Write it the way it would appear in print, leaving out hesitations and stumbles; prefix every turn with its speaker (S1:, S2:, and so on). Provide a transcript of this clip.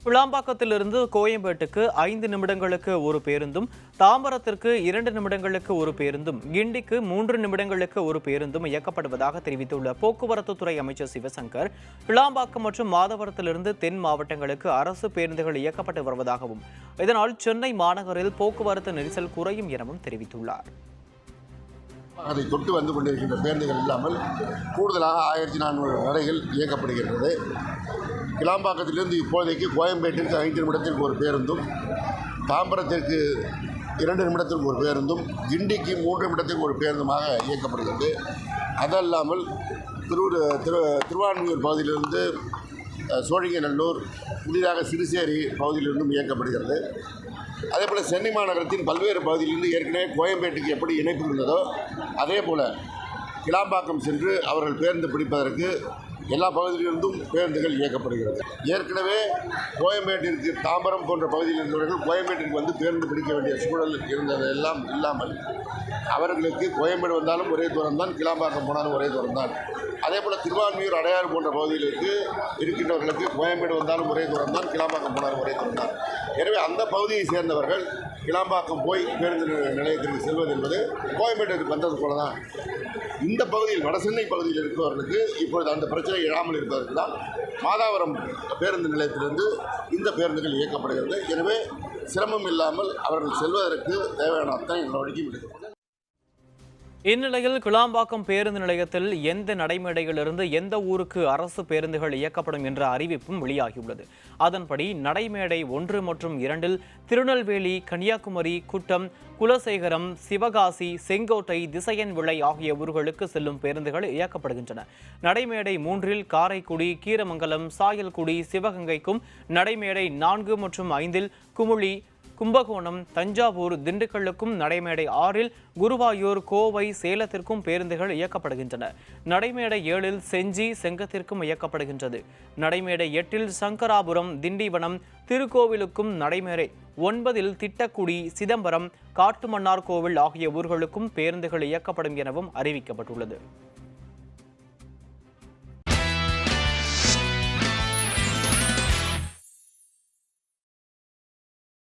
S1: கிளாம்பாக்கத்திலிருந்து கோயம்பேட்டுக்கு 5 நிமிடங்களுக்கு ஒரு பேருந்தும், தாம்பரத்திற்கு 2 நிமிடங்களுக்கு ஒரு பேருந்தும், கிண்டிக்கு 3 நிமிடங்களுக்கு ஒரு பேருந்தும் இயக்கப்படுவதாக தெரிவித்துள்ள போக்குவரத்துத்துறை அமைச்சர் சிவசங்கர், கிளாம்பாக்கம் மற்றும் மாதவரத்திலிருந்து தென் மாவட்டங்களுக்கு அரசு பேருந்துகள் இயக்கப்பட்டு வருவதாகவும், இதனால் சென்னை மாநகரில் போக்குவரத்து நெரிசல் குறையும் எனவும் தெரிவித்துள்ளார்.
S2: அதை தொட்டு வந்து கொண்டிருக்கின்ற பேருந்துகள் இல்லாமல் கூடுதலாக 1400 நடைகள் இயக்கப்படுகின்றது. கிளாம்பாக்கத்திலிருந்து இப்போதைக்கு கோயம்பேட்டிற்கு 5 நிமிடத்திற்கு ஒரு பேருந்தும், தாம்பரத்திற்கு 2 நிமிடத்திற்கு ஒரு பேருந்தும், கிண்டிக்கு 3 நிமிடத்திற்கு ஒரு பேருந்துமாக இயக்கப்படுகிறது. அதல்லாமல் திருவான்மியூர் பகுதியிலிருந்து சோழிங்கநல்லூர், புதிதாக சிறுசேரி பகுதியிலிருந்தும் இயக்கப்படுகிறது. அதேபோல் சென்னை மாநகரத்தின் பல்வேறு பகுதியிலிருந்து ஏற்கனவே கோயம்பேட்டுக்கு எப்படி இணைப்பு இருந்ததோ அதே போல் கிளாம்பாக்கம் சென்று அவர்கள் பேருந்து பிடிப்பதற்கு எல்லா பகுதியிலிருந்தும் பேருந்துகள் இயக்கப்படுகிறது. ஏற்கனவே கோயம்பேட்டிற்கு தாம்பரம் போன்ற பகுதியில் இருந்தவர்கள் கோயம்பேட்டிற்கு வந்து பேருந்து பிடிக்க வேண்டிய சூழல் இருந்ததெல்லாம் இல்லாமல் அவர்களுக்கு கோயம்பேடு வந்தாலும் ஒரே தூரம் தான், கிளாம்பாக்கம் போனாலும் ஒரே தூரம் தான். அதே போல் திருவான்மியூர், அடையாறு போன்ற பகுதிகளுக்கு இருக்கின்றவர்களுக்கு கோயம்பேடு வந்தாலும் ஒரே தூரம் தான், கிளாம்பாக்கம் போனாலும் ஒரே தூரம் தான். எனவே அந்த பகுதியை சேர்ந்தவர்கள் கிளாம்பாக்கம் போய் பேருந்து நிலையத்திற்கு செல்வது என்பது கோயம்பேட்டிற்கு வந்தது போல தான். இந்த பகுதியில் வடசென்னை பகுதியில் இருப்பவர்களுக்கு இப்பொழுது அந்த பிரச்சனை எழாமல் இருப்பதற்கு தான் மாதாவரம் பேருந்து நிலையத்திலிருந்து இந்த பேருந்துகள் இயக்கப்படுகிறது. எனவே சிரமம் இல்லாமல் அவர்கள் செல்வதற்கு தேவையான அத்தனை நடவடிக்கையும் எடுக்கப்படும்.
S1: இந்நிலையில் கிளாம்பாக்கம் பேருந்து நிலையத்தில் எந்த நடைமேடையிலிருந்து எந்த ஊருக்கு அரசு பேருந்துகள் இயக்கப்படும் என்ற அறிவிப்பும் வெளியாகியுள்ளது. அதன்படி நடைமேடை 1 மற்றும் 2 திருநெல்வேலி, கன்னியாகுமரி, குட்டம், குலசேகரம், சிவகாசி, செங்கோட்டை, திசையன் விளை ஆகிய ஊர்களுக்கு செல்லும் பேருந்துகள் இயக்கப்படுகின்றன. நடைமேடை 3 காரைக்குடி, கீரமங்கலம், சாயல்குடி, சிவகங்கைக்கும், நடைமேடை 4 மற்றும் 5 குமுளி, கும்பகோணம், தஞ்சாவூர், திண்டுக்கல்லுக்கும், நடைமேடை 6 குருவாயூர், கோவை, சேலத்திற்கும் பேருந்துகள் இயக்கப்படுகின்றன. நடைமேடை 7 செஞ்சி, செங்கத்திற்கும் இயக்கப்படுகின்றது. நடைமேடை 8 சங்கராபுரம், திண்டிவனம், திருக்கோவிலுக்கும், நடைமேடை 9 திட்டக்குடி, சிதம்பரம், காட்டுமன்னார் கோவில் ஆகிய ஊர்களுக்கும் பேருந்துகள் இயக்கப்படும் எனவும் அறிவிக்கப்பட்டுள்ளது.